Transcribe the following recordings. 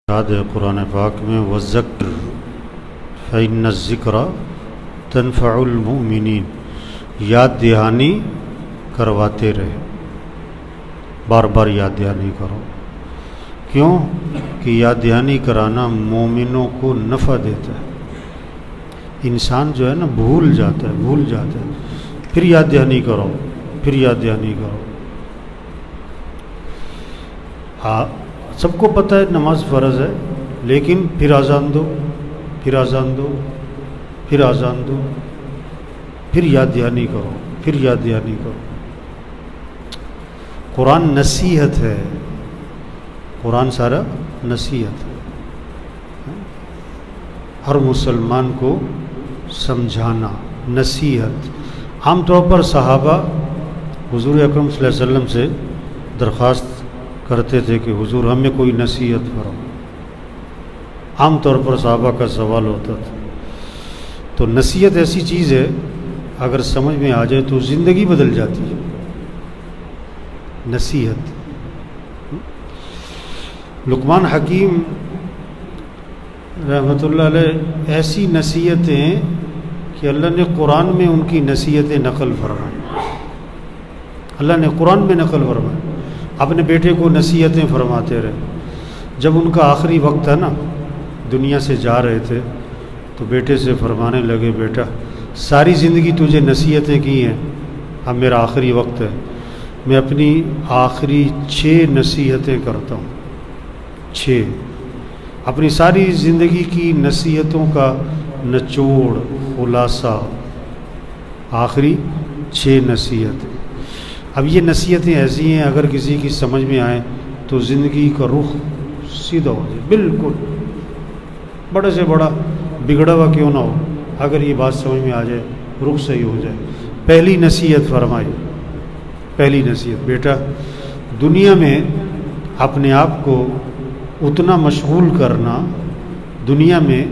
یاد ہے قرآن پاک میں وذکر فإن الذکر تنفع المؤمنین، یاد دہانی کرواتے رہے، بار بار یاد دہانی کرو۔ کیوں کہ یاد دہانی کرانا مومنوں کو نفع دیتا ہے۔ انسان جو ہے نا بھول جاتا ہے، پھر یاد دہانی کرو، پھر یاد دہانی کرو۔ سب کو پتہ ہے نماز فرض ہے، لیکن پھر اذان دو، پھر اذان دو، پھر اذان دو، پھر یاد دہانی کرو، پھر یاد دہانی کرو۔ قرآن نصیحت ہے، قرآن سارا نصیحت ہے، ہر مسلمان کو سمجھانا، نصیحت۔ عام طور پر صحابہ حضور اکرم صلی اللہ علیہ وسلم سے درخواست کرتے تھے کہ حضور ہمیں کوئی نصیحت کرو۔ عام طور پر صحابہ کا سوال ہوتا تھا۔ تو نصیحت ایسی چیز ہے اگر سمجھ میں آ جائے تو زندگی بدل جاتی ہے۔ نصیحت، لقمان حکیم رحمۃ اللہ علیہ ایسی نصیحتیں کہ اللہ نے قرآن میں ان کی نصیحتیں نقل فرمائیں، اللہ نے قرآن میں نقل فرمائیں۔ اپنے بیٹے کو نصیحتیں فرماتے رہے۔ جب ان کا آخری وقت ہے نا، دنیا سے جا رہے تھے، تو بیٹے سے فرمانے لگے، بیٹا ساری زندگی تجھے نصیحتیں کی ہیں، اب میرا آخری وقت ہے، میں اپنی آخری 6 نصیحتیں کرتا ہوں۔ 6 اپنی ساری زندگی کی نصیحتوں کا نچوڑ، خلاصہ، آخری 6 نصیحتیں۔ اب یہ نصیحتیں ایسی ہیں اگر کسی کی سمجھ میں آئیں تو زندگی کا رخ سیدھا ہو جائے، بالکل بڑے سے بڑا بگڑا ہوا کیوں نہ ہو، اگر یہ بات سمجھ میں آ جائے رخ صحیح ہو جائے۔ پہلی نصیحت فرمائی، پہلی نصیحت، بیٹا دنیا میں اپنے آپ کو اتنا مشغول کرنا، دنیا میں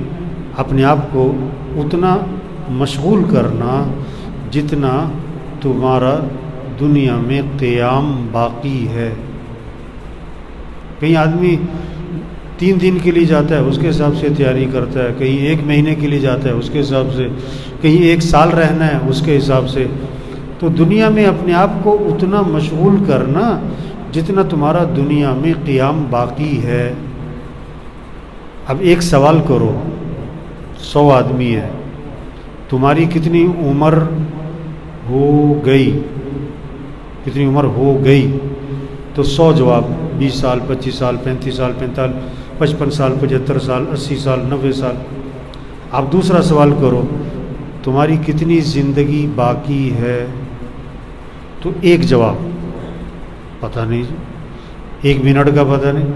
اپنے آپ کو اتنا مشغول کرنا جتنا تمہارا دنیا میں قیام باقی ہے۔ کہیں آدمی 3 دن کے لیے جاتا ہے، اس کے حساب سے تیاری کرتا ہے، کہیں 1 مہینے کے لیے جاتا ہے، اس کے حساب سے، کہیں 1 سال رہنا ہے، اس کے حساب سے۔ تو دنیا میں اپنے آپ کو اتنا مشغول کرنا جتنا تمہارا دنیا میں قیام باقی ہے۔ اب ایک سوال کرو، 100 آدمی ہے، تمہاری کتنی عمر ہو گئی، کتنی عمر ہو گئی؟ تو 100 جواب، 20 سال، 25 سال، 35 سال، 45، 55 سال، 75 سال، 80 سال، 90 سال۔ آپ دوسرا سوال کرو، تمہاری کتنی زندگی باقی ہے؟ تو 1 جواب، پتہ نہیں، 1 منٹ کا پتہ نہیں۔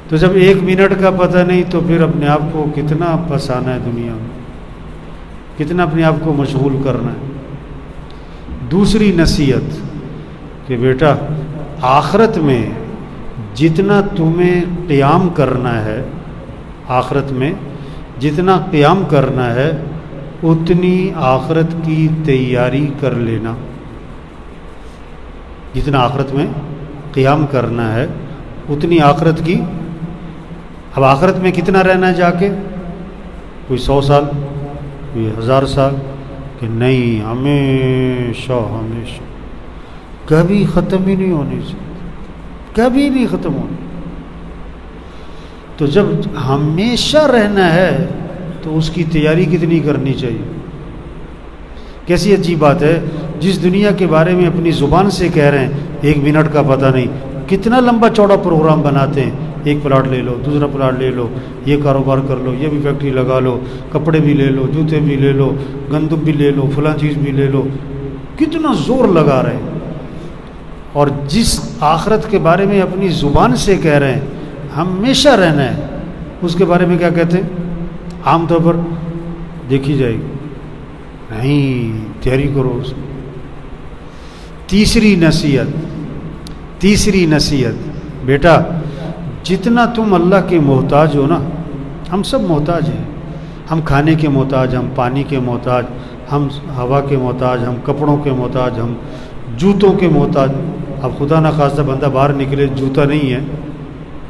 تو جب 1 منٹ کا پتہ نہیں تو پھر اپنے آپ کو کتنا پھنسانا ہے دنیا میں، کتنا اپنے آپ کو مشغول کرنا ہے۔ دوسری نصیحت کہ بیٹا آخرت میں جتنا تمہیں قیام کرنا ہے، آخرت میں جتنا قیام کرنا ہے اتنی آخرت کی تیاری کر لینا۔ جتنا آخرت میں قیام کرنا ہے اتنی آخرت کی۔ اب آخرت میں کتنا رہنا ہے جا کے؟ کوئی 100 سال، کوئی 1000 سال، کہ نہیں ہمیشہ ہمیشہ، کبھی ختم ہی نہیں ہونی چاہیے، کبھی نہیں ختم ہونی۔ تو جب ہمیشہ رہنا ہے تو اس کی تیاری کتنی کرنی چاہیے؟ کیسی عجیب بات ہے، جس دنیا کے بارے میں اپنی زبان سے کہہ رہے ہیں 1 منٹ کا پتہ نہیں، کتنا لمبا چوڑا پروگرام بناتے ہیں، 1 پلاٹ لے لو، دوسرا پلاٹ لے لو، یہ کاروبار کر لو، یہ بھی فیکٹری لگا لو، کپڑے بھی لے لو، جوتے بھی لے لو، گندم بھی لے لو، فلاں چیز بھی لے لو، کتنا زور لگا رہے ہیں۔ اور جس آخرت کے بارے میں اپنی زبان سے کہہ رہے ہیں ہمیشہ رہنا ہے، اس کے بارے میں کیا کہتے ہیں؟ عام طور پر دیکھی جائے گی، نہیں تیاری کرو اس میں۔ تیسری نصیحت، بیٹا جتنا تم اللہ کے محتاج ہو نا، ہم سب محتاج ہیں، ہم کھانے کے محتاج، ہم پانی کے محتاج، ہم ہوا کے محتاج، ہم کپڑوں کے محتاج، ہم جوتوں کے محتاج۔ اب خدا نخواستہ بندہ باہر نکلے جوتا نہیں ہے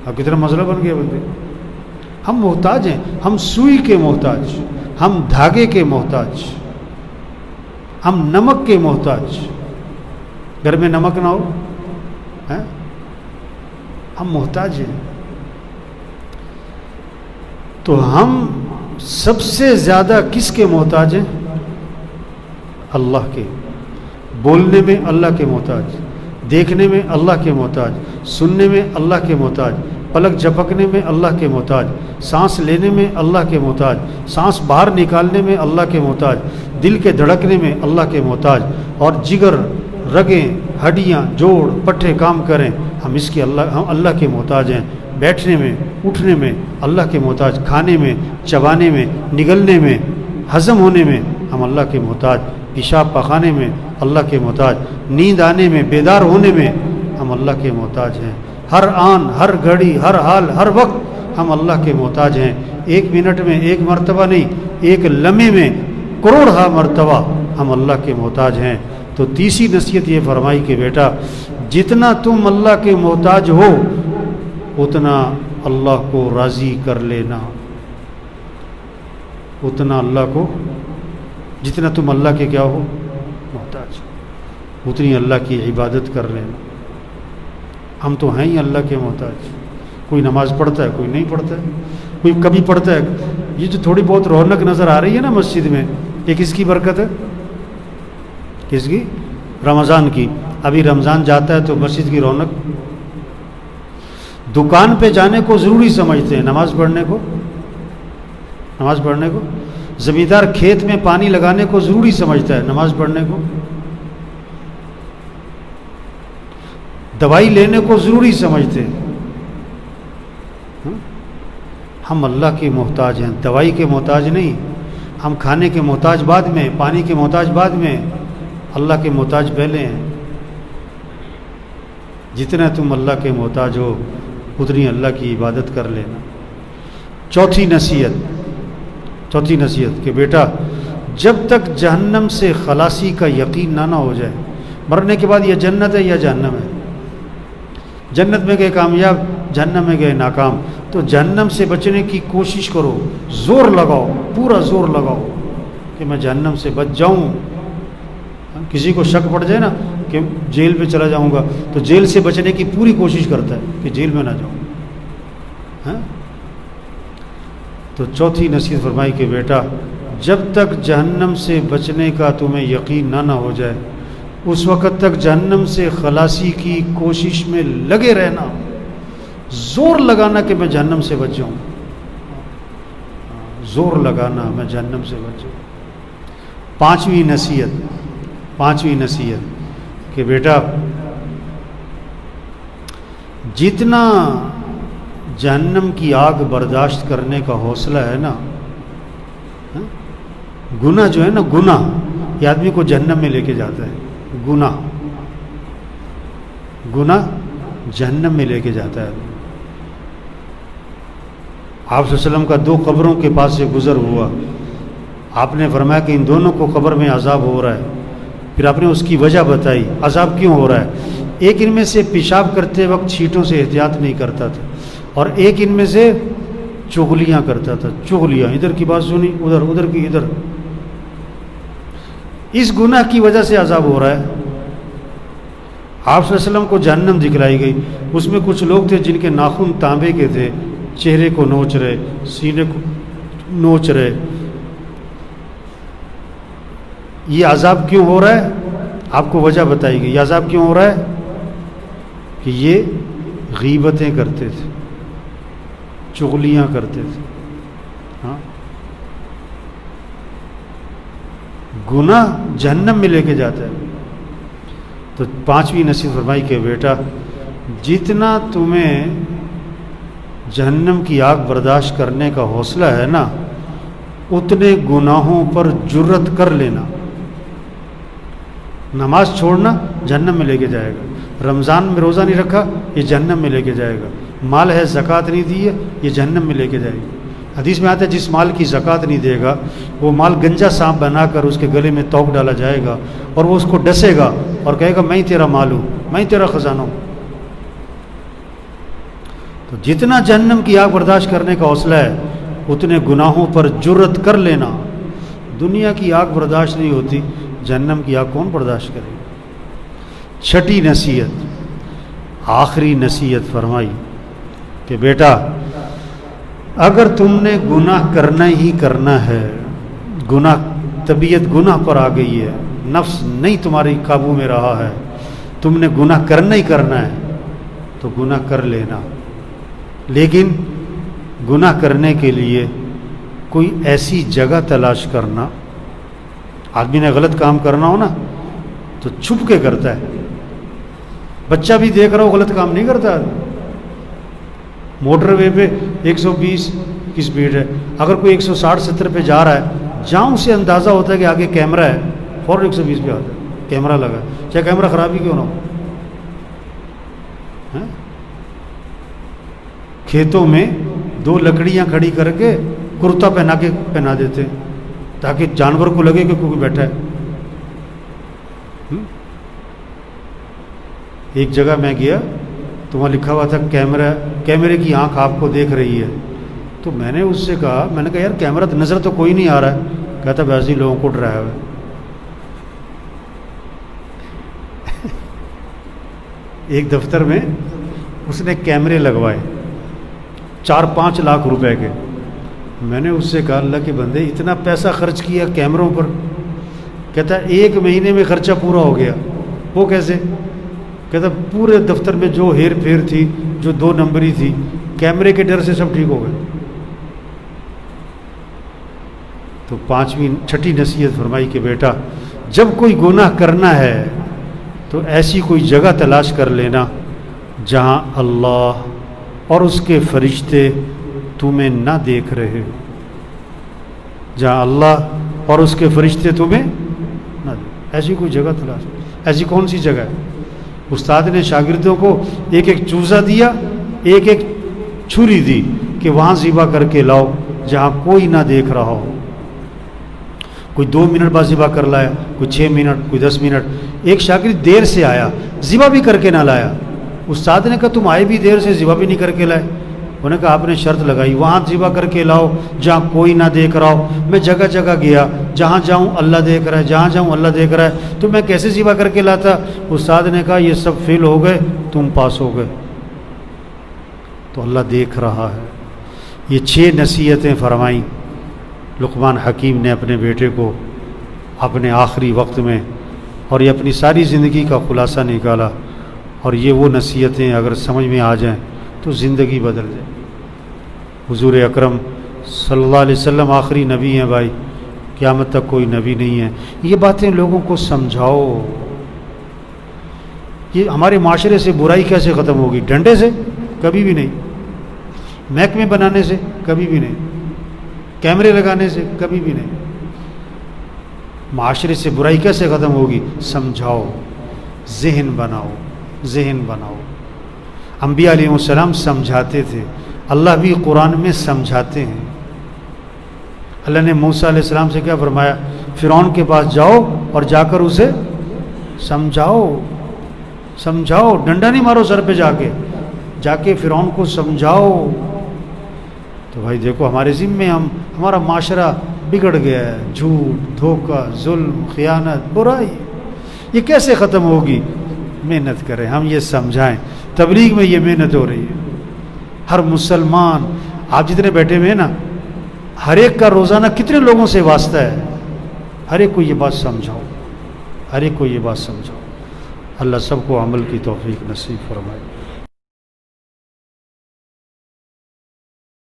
اب کتنا مسئلہ بن گیا بندے. ہم محتاج ہیں، ہم سوئی کے محتاج، ہم دھاگے کے محتاج، ہم نمک کے محتاج. گھر میں نمک نہ ہو ہم محتاج ہیں. تو ہم سب سے زیادہ کس کے محتاج ہیں؟ اللہ کے. بولنے میں اللہ کے محتاج، دیکھنے میں اللہ کے محتاج، سننے میں اللہ کے محتاج، پلک جھپکنے میں اللہ کے محتاج، سانس لینے میں اللہ کے محتاج، سانس باہر نکالنے میں اللہ کے محتاج، دل کے دھڑکنے میں اللہ کے محتاج، اور جگر، رگیں، ہڈیاں، جوڑ پٹھے کام کریں ہم اللہ کے محتاج ہیں. بیٹھنے میں، اٹھنے میں اللہ کے محتاج، کھانے میں، چبانے میں، نگلنے میں، ہضم ہونے میں ہم اللہ کے محتاج، پیشاب پخانے میں اللہ کے محتاج، نیند آنے میں، بیدار ہونے میں ہم اللہ کے محتاج ہیں. ہر آن، ہر گھڑی، ہر حال، ہر وقت ہم اللہ کے محتاج ہیں. ایک منٹ میں ایک مرتبہ نہیں، ایک لمحے میں کروڑہ مرتبہ ہم اللہ کے محتاج ہیں. تو تیسری نصیحت یہ فرمائی کہ بیٹا جتنا تم اللہ کے محتاج ہو اتنا اللہ کو راضی کر لینا. اتنا اللہ کو، جتنا تم اللہ کے کیا ہو محتاج، اتنی اللہ کی عبادت کر لینا. ہم تو ہیں ہی اللہ کے محتاج. کوئی نماز پڑھتا ہے، کوئی نہیں پڑھتا ہے، کوئی کبھی پڑھتا ہے. یہ جو تھوڑی بہت رونق نظر آ رہی ہے نا مسجد میں، یہ کس کی برکت ہے؟ کس کی؟ رمضان کی. ابھی رمضان جاتا ہے تو مسجد کی رونق. دکان پہ جانے کو ضروری سمجھتے ہیں نماز پڑھنے کو. نماز پڑھنے کو زمیندار کھیت میں پانی لگانے کو ضروری سمجھتا ہے نماز پڑھنے کو. دوائی لینے کو ضروری سمجھتے ہیں. ہم اللہ کے محتاج ہیں، دوائی کے محتاج نہیں. ہم کھانے کے محتاج بعد میں، پانی کے محتاج بعد میں، اللہ کے محتاج پہلے ہیں. جتنا تم اللہ کے محتاج ہو اتنی اللہ کی عبادت کر لینا. چوتھی نصیحت کہ بیٹا جب تک جہنم سے خلاصی کا یقین نہ ہو جائے، مرنے کے بعد یہ جنت ہے یا جہنم ہے، جنت میں گئے کامیاب، جہنم میں گئے ناکام، تو جہنم سے بچنے کی کوشش کرو، زور لگاؤ، پورا زور لگاؤ کہ میں جہنم سے بچ جاؤں. کسی کو شک پڑ جائے نا کہ جیل میں چلا جاؤں گا تو جیل سے بچنے کی پوری کوشش کرتا ہے کہ جیل میں نہ جاؤں. تو چوتھی نصیحت فرمائی کہ بیٹا جب تک جہنم سے بچنے کا تمہیں یقین نہ ہو جائے اس وقت تک جہنم سے خلاصی کی کوشش میں لگے رہنا، زور لگانا کہ میں جہنم سے بچ جاؤں، زور لگانا میں جہنم سے بچ جاؤں. پانچویں نصیحت کہ بیٹا جتنا جہنم کی آگ برداشت کرنے کا حوصلہ ہے نا، گناہ جو ہے نا، گناہ یہ آدمی کو جہنم میں لے کے جاتا ہے. گناہ جہنم میں لے کے جاتا ہے. آپ صلی اللہ علیہ وسلم کا 2 قبروں کے پاس سے گزر ہوا. آپ نے فرمایا کہ ان دونوں کو قبر میں عذاب ہو رہا ہے. پھر آپ نے اس کی وجہ بتائی عذاب کیوں ہو رہا ہے. ایک ان میں سے پیشاب کرتے وقت چھینٹوں سے احتیاط نہیں کرتا تھا، اور ایک ان میں سے چغلیاں کرتا تھا. چغلیاں، ادھر کی بات سنی ادھر، ادھر کی ادھر. اس گناہ کی وجہ سے عذاب ہو رہا ہے. آپ صلی اللہ علیہ وسلم کو جہنم دکھلائی گئی. اس میں کچھ لوگ تھے جن کے ناخن تانبے کے تھے، چہرے کو نوچ رہے، سینے کو نوچ رہے. یہ عذاب کیوں ہو رہا ہے؟ آپ کو وجہ بتائی گئی. یہ عذاب کیوں ہو رہا ہے؟ کہ یہ غیبتیں کرتے تھے، چغلیاں کرتے تھے. ہاں، گناہ جہنم میں لے کے جاتا ہے. تو 5ویں نصیحت فرمائی کہ بیٹا جتنا تمہیں جہنم کی آگ برداشت کرنے کا حوصلہ ہے نا، اتنے گناہوں پر جرت کر لینا. نماز چھوڑنا جہنم میں لے کے جائے گا. رمضان میں روزہ نہیں رکھا، یہ جہنم میں لے کے جائے گا. مال ہے زکوٰۃ نہیں دی ہے، یہ جہنم میں لے کے جائے گا. حدیث میں آتا ہے جس مال کی زکوٰۃ نہیں دے گا وہ مال گنجا سانپ بنا کر اس کے گلے میں توق ڈالا جائے گا، اور وہ اس کو ڈسے گا اور کہے گا میں ہی تیرا مال ہوں، میں ہی تیرا خزانہ ہوں. تو تو جتنا جہنم کی آگ برداشت کرنے کا حوصلہ ہے اتنے گناہوں پر جرت کر لینا. دنیا کی آگ برداشت نہیں ہوتی، جہنم کی آگ کون برداشت کرے گا؟ چھٹی نصیحت، آخری نصیحت فرمائی کہ بیٹا اگر تم نے گناہ کرنا ہی کرنا ہے، گناہ طبیعت گناہ پر آ گئی ہے، نفس نہیں تمہاری قابو میں رہا ہے، تم نے گناہ کرنا ہی کرنا ہے تو گناہ کر لینا. لیکن گناہ کرنے کے لیے کوئی ایسی جگہ تلاش کرنا. آدمی نے غلط کام کرنا ہو نا تو چھپ کے کرتا ہے. بچہ بھی دیکھ رہا ہو غلط کام نہیں کرتا. موٹر وے پہ 120 کی سپیڈ ہے، اگر کوئی 160-70 پہ جا رہا ہے، جہاں اسے اندازہ ہوتا ہے کہ آگے کیمرہ ہے فوراً 120 پہ آتا ہے، کیمرہ لگا ہے، چاہے کیمرہ خراب ہی کیوں نہ ہو. کھیتوں میں 2 لکڑیاں کھڑی کر کے کرتا پہنا دیتے تاکہ جانور کو لگے کہ کوئی بیٹھا ہے. ایک جگہ میں گیا تو وہاں لکھا ہوا تھا کیمرے کی آنکھ آپ کو دیکھ رہی ہے. تو میں نے اس سے کہا، میں نے کہا یار کیمرہ تو نظر تو کوئی نہیں آ رہا ہے. کہتا ویسے ہی لوگوں کو ڈرایا ہوا ہے. ایک دفتر میں اس نے کیمرے لگوائے 4-5 لاکھ روپے کے. میں نے اس سے کہا اللہ کے بندے اتنا پیسہ خرچ کیا کیمروں پر. کہتا 1 مہینے میں خرچہ پورا ہو گیا. وہ کیسے؟ کہتا پورے دفتر میں جو ہیر پھیر تھی، جو 2 نمبری تھی، کیمرے کے ڈر سے سب ٹھیک ہو گئے. تو 6ٹھی نصیحت فرمائی کہ بیٹا جب کوئی گناہ کرنا ہے تو ایسی کوئی جگہ تلاش کر لینا جہاں اللہ اور اس کے فرشتے تمہیں نہ دیکھ رہے. جہاں اللہ اور اس کے فرشتے تمہیں نہ دیکھ، ایسی کوئی جگہ تلاش. ایسی کون سی جگہ ہے؟ استاد نے شاگردوں کو ایک چوزا دیا، ایک چھری دی کہ وہاں ذبح کر کے لاؤ جہاں کوئی نہ دیکھ رہا ہو. کوئی 2 منٹ بعد ذبح کر لایا، کوئی 6 منٹ، کوئی 10 منٹ. ایک شاگرد دیر سے آیا، ذبح بھی کر کے نہ لایا. استاد نے کہا تم آئے بھی دیر سے، ذبح بھی نہیں کر کے لائے. انہوں نے کہا آپ نے شرط لگائی وہاں ذبح کر کے لاؤ جہاں کوئی نہ دیکھ رہا ہو. میں جگہ جگہ گیا، جہاں جاؤں اللہ دیکھ رہا ہے، جہاں جاؤں اللہ دیکھ رہا ہے، تو میں کیسے ذبح کر کے لاتا؟ استاد نے کہا یہ سب فیل ہو گئے، تم پاس ہو گئے. تو اللہ دیکھ رہا ہے. یہ 6 نصیحتیں فرمائیں لقمان حکیم نے اپنے بیٹے کو اپنے آخری وقت میں، اور یہ اپنی ساری زندگی کا خلاصہ نکالا. اور یہ وہ نصیحتیں اگر سمجھ میں آ جائیں تو زندگی بدل جائے. حضور اکرم صلی اللہ علیہ وسلم آخری نبی ہیں بھائی، قیامت تک کوئی نبی نہیں ہے. یہ باتیں لوگوں کو سمجھاؤ. یہ ہمارے معاشرے سے برائی کیسے ختم ہوگی؟ ڈنڈے سے؟ کبھی بھی نہیں. محکمے بنانے سے؟ کبھی بھی نہیں. کیمرے لگانے سے؟ کبھی بھی نہیں. معاشرے سے برائی کیسے ختم ہوگی؟ سمجھاؤ، ذہن بناؤ، ذہن بناؤ. انبیاء علیہ السلام سمجھاتے تھے، اللہ بھی قرآن میں سمجھاتے ہیں. اللہ نے موسیٰ علیہ السلام سے کیا فرمایا؟ فرعون کے پاس جاؤ اور جا کر اسے سمجھاؤ. سمجھاؤ، ڈنڈا نہیں مارو سر پہ، جا کے فرعون کو سمجھاؤ. تو بھائی دیکھو ہمارے ذمے ہمارا معاشرہ بگڑ گیا ہے. جھوٹ، دھوکہ، ظلم، خیانت، برائی، یہ کیسے ختم ہوگی؟ محنت کریں، ہم یہ سمجھائیں. تبلیغ میں یہ محنت ہو رہی ہے. ہر مسلمان، آپ جتنے بیٹھے ہوئے ہیں نا، ہر ایک کا روزانہ کتنے لوگوں سے واسطہ ہے. ہر ایک کو یہ بات سمجھاؤ، ہر ایک کو یہ بات سمجھاؤ. اللہ سب کو عمل کی توفیق نصیب فرمائے.